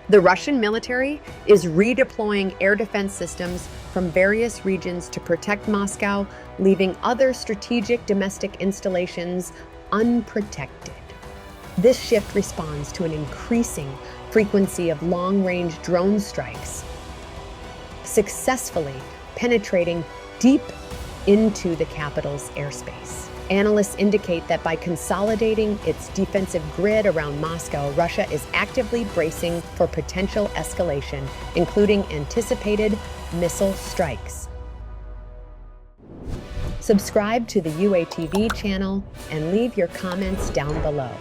The Russian military is redeploying air defense systems from various regions to protect Moscow, leaving other strategic domestic installations unprotected. This shift responds to an increasing frequency of long-range drone strikes, successfully penetrating deep into the capital's airspace. Analysts indicate that by consolidating its defensive grid around Moscow, Russia is actively bracing for potential escalation, including anticipated missile strikes. Subscribe to the UATV channel and leave your comments down below.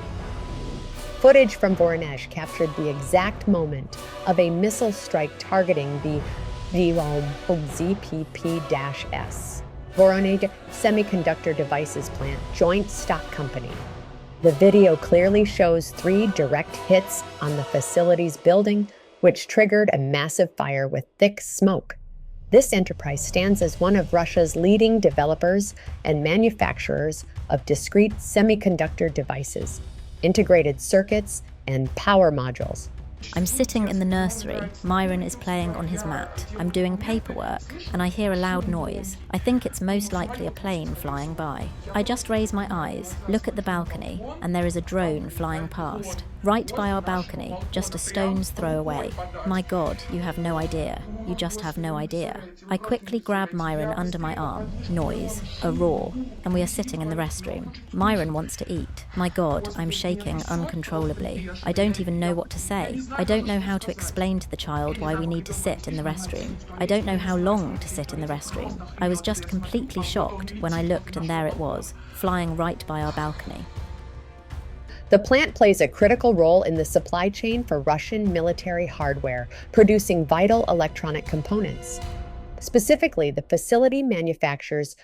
Footage from Voronezh captured the exact moment of a missile strike targeting the ZPP-S Voronezh Semiconductor Devices Plant Joint Stock Company. The video clearly shows 3 direct hits on the facility's building, which triggered a massive fire with thick smoke. This enterprise stands as one of Russia's leading developers and manufacturers of discrete semiconductor devices, integrated circuits, and power modules. I'm sitting in the nursery. Myron is playing on his mat. I'm doing paperwork, and I hear a loud noise. I think it's most likely a plane flying by. I just raise my eyes, look at the balcony, and there is a drone flying past. Right by our balcony, just a stone's throw away. My God, you have no idea. You just have no idea. I quickly grab Myron under my arm. Noise, a roar, and we are sitting in the restroom. Myron wants to eat. My God, I'm shaking uncontrollably. I don't even know what to say. I don't know how to explain to the child why we need to sit in the restroom. I don't know how long to sit in the restroom. I was just completely shocked when I looked and there it was, flying right by our balcony. The plant plays a critical role in the supply chain for Russian military hardware, producing vital electronic components. Specifically, the facility manufactures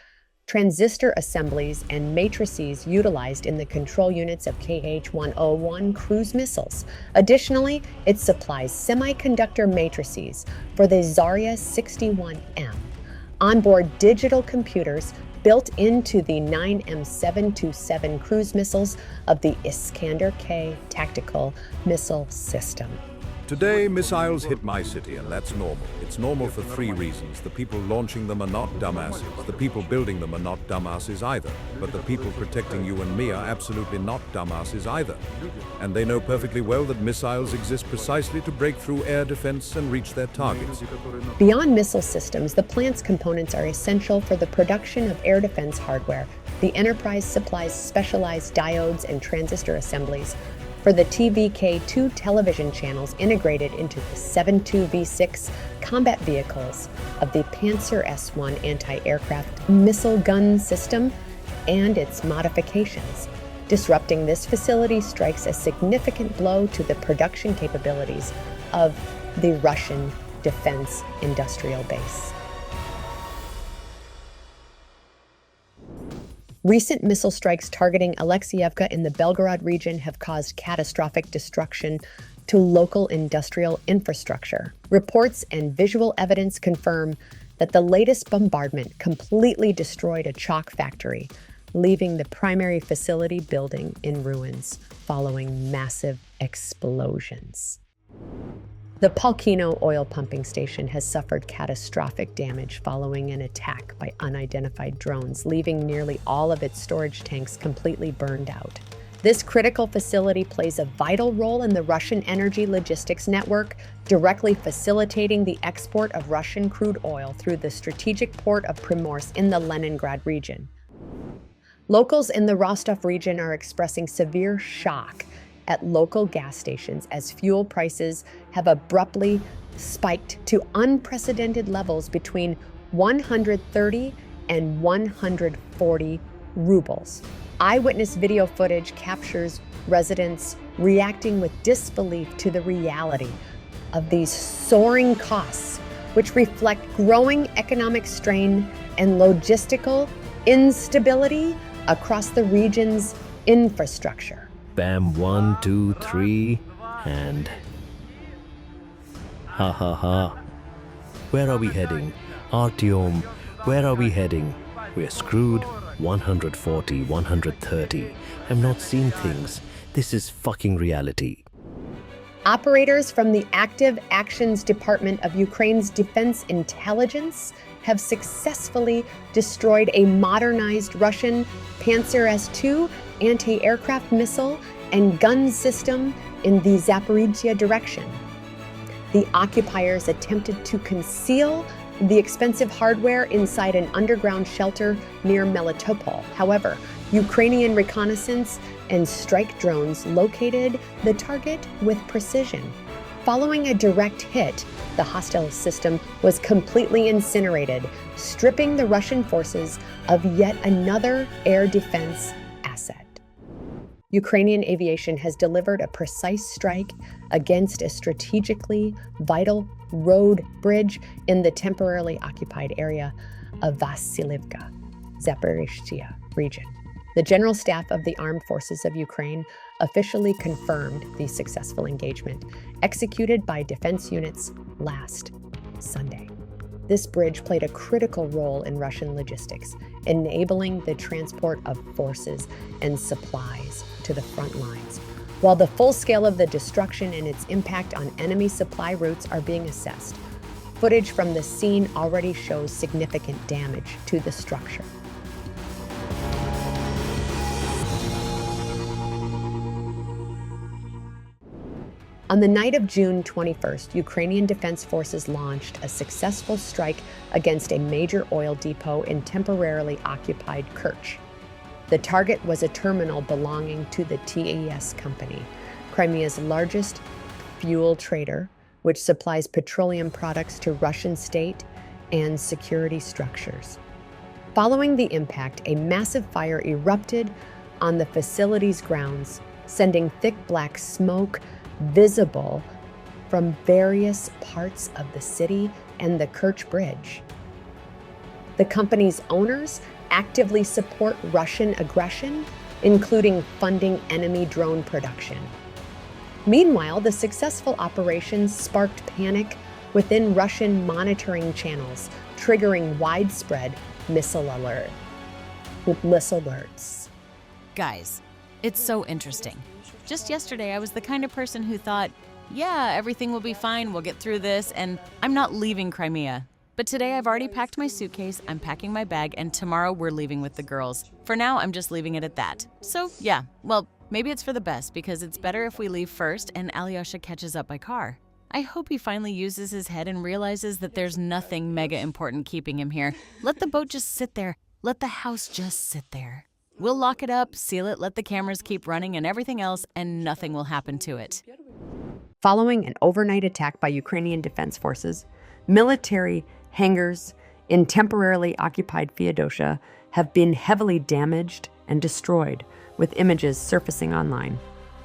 transistor assemblies and matrices utilized in the control units of Kh-101 cruise missiles. Additionally, it supplies semiconductor matrices for the Zarya 61M, onboard digital computers built into the 9M727 cruise missiles of the Iskander-K tactical missile system. Today, missiles hit my city, and that's normal. It's normal for 3 reasons. The people launching them are not dumbasses. The people building them are not dumbasses either. But the people protecting you and me are absolutely not dumbasses either. And they know perfectly well that missiles exist precisely to break through air defense and reach their targets. Beyond missile systems, the plant's components are essential for the production of air defense hardware. The enterprise supplies specialized diodes and transistor assemblies for the TVK-2 television channels integrated into the 72V6 combat vehicles of the Panzer S-1 anti-aircraft missile gun system and its modifications. Disrupting this facility strikes a significant blow to the production capabilities of the Russian defense industrial base. Recent missile strikes targeting Alexeyevka in the Belgorod region have caused catastrophic destruction to local industrial infrastructure. Reports and visual evidence confirm that the latest bombardment completely destroyed a chalk factory, leaving the primary facility building in ruins following massive explosions. The Palkino oil pumping station has suffered catastrophic damage following an attack by unidentified drones, leaving nearly all of its storage tanks completely burned out. This critical facility plays a vital role in the Russian energy logistics network, directly facilitating the export of Russian crude oil through the strategic port of Primorsk in the Leningrad region. Locals in the Rostov region are expressing severe shock at local gas stations as fuel prices have abruptly spiked to unprecedented levels between 130 and 140 rubles. Eyewitness video footage captures residents reacting with disbelief to the reality of these soaring costs, which reflect growing economic strain and logistical instability across the region's infrastructure. Bam, 1, 2, 3, and... Ha ha ha. Where are we heading? Artyom, where are we heading? We're screwed. 140, 130. I'm not seeing things. This is fucking reality. Operators from the Active Actions Department of Ukraine's Defense Intelligence have successfully destroyed a modernized Russian Panzer S-2 anti-aircraft missile and gun system in the Zaporizhzhia direction. The occupiers attempted to conceal the expensive hardware inside an underground shelter near Melitopol. However, Ukrainian reconnaissance and strike drones located the target with precision. Following a direct hit, the hostile system was completely incinerated, stripping the Russian forces of yet another air defense asset. Ukrainian aviation has delivered a precise strike against a strategically vital road bridge in the temporarily occupied area of Vasilivka, Zaporizhzhia region. The General Staff of the Armed Forces of Ukraine officially confirmed the successful engagement executed by defense units last Sunday. This bridge played a critical role in Russian logistics, enabling the transport of forces and supplies to the front lines, while the full scale of the destruction and its impact on enemy supply routes are being assessed. Footage from the scene already shows significant damage to the structure. On the night of June 21st, Ukrainian Defense Forces launched a successful strike against a major oil depot in temporarily occupied Kerch. The target was a terminal belonging to the TES company, Crimea's largest fuel trader, which supplies petroleum products to Russian state and security structures. Following the impact, a massive fire erupted on the facility's grounds, sending thick black smoke visible from various parts of the city and the Kerch Bridge. The company's owners actively support Russian aggression, including funding enemy drone production. Meanwhile, the successful operations sparked panic within Russian monitoring channels, triggering widespread missile alerts. Guys, it's so interesting. Just yesterday, I was the kind of person who thought, yeah, everything will be fine, we'll get through this, and I'm not leaving Crimea. But today I've already packed my suitcase, I'm packing my bag, and tomorrow we're leaving with the girls. For now, I'm just leaving it at that. So yeah, well, maybe it's for the best, because it's better if we leave first and Alyosha catches up by car. I hope he finally uses his head and realizes that there's nothing mega important keeping him here. Let the boat just sit there. Let the house just sit there. We'll lock it up, seal it, let the cameras keep running and everything else, and nothing will happen to it. Following an overnight attack by Ukrainian Defense Forces, military hangars in temporarily occupied Feodosia have been heavily damaged and destroyed, with images surfacing online.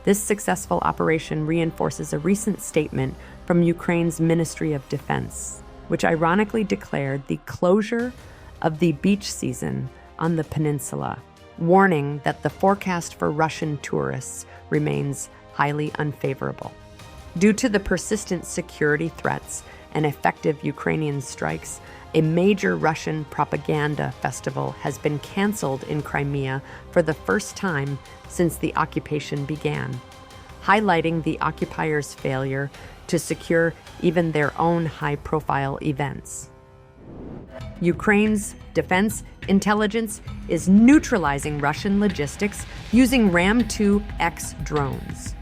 This successful operation reinforces a recent statement from Ukraine's Ministry of Defense, which ironically declared the closure of the beach season on the peninsula, warning that the forecast for Russian tourists remains highly unfavorable. Due to the persistent security threats and effective Ukrainian strikes, a major Russian propaganda festival has been canceled in Crimea for the first time since the occupation began, highlighting the occupiers' failure to secure even their own high-profile events. Ukraine's defense intelligence is neutralizing Russian logistics using Ram-2X drones.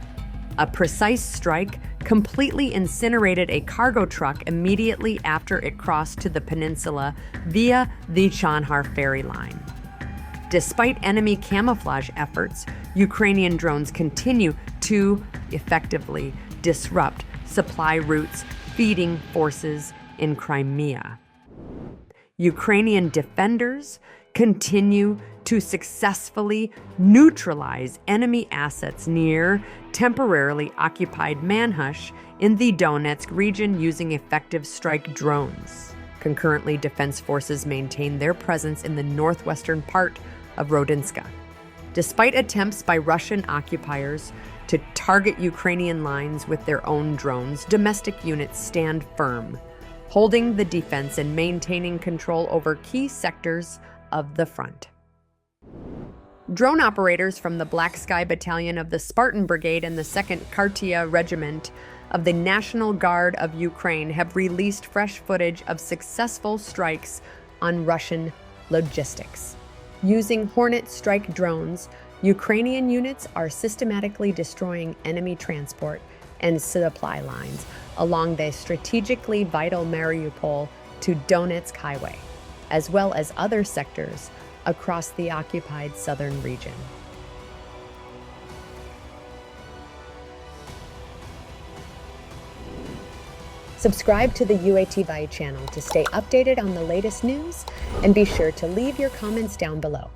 A precise strike completely incinerated a cargo truck immediately after it crossed to the peninsula via the Chanhar ferry line. Despite enemy camouflage efforts, Ukrainian drones continue to effectively disrupt supply routes feeding forces in Crimea. Ukrainian defenders continue to successfully neutralize enemy assets near temporarily occupied Manhush in the Donetsk region using effective strike drones. Concurrently, defense forces maintain their presence in the northwestern part of Rodinska. Despite attempts by Russian occupiers to target Ukrainian lines with their own drones, domestic units stand firm, holding the defense and maintaining control over key sectors of the front. Drone operators from the Black Sky Battalion of the Spartan Brigade and the 2nd Kartia Regiment of the National Guard of Ukraine have released fresh footage of successful strikes on Russian logistics. Using Hornet strike drones, Ukrainian units are systematically destroying enemy transport and supply lines along the strategically vital Mariupol to Donetsk highway, as well as other sectors across the occupied southern region. Subscribe to the UATV channel to stay updated on the latest news, and be sure to leave your comments down below.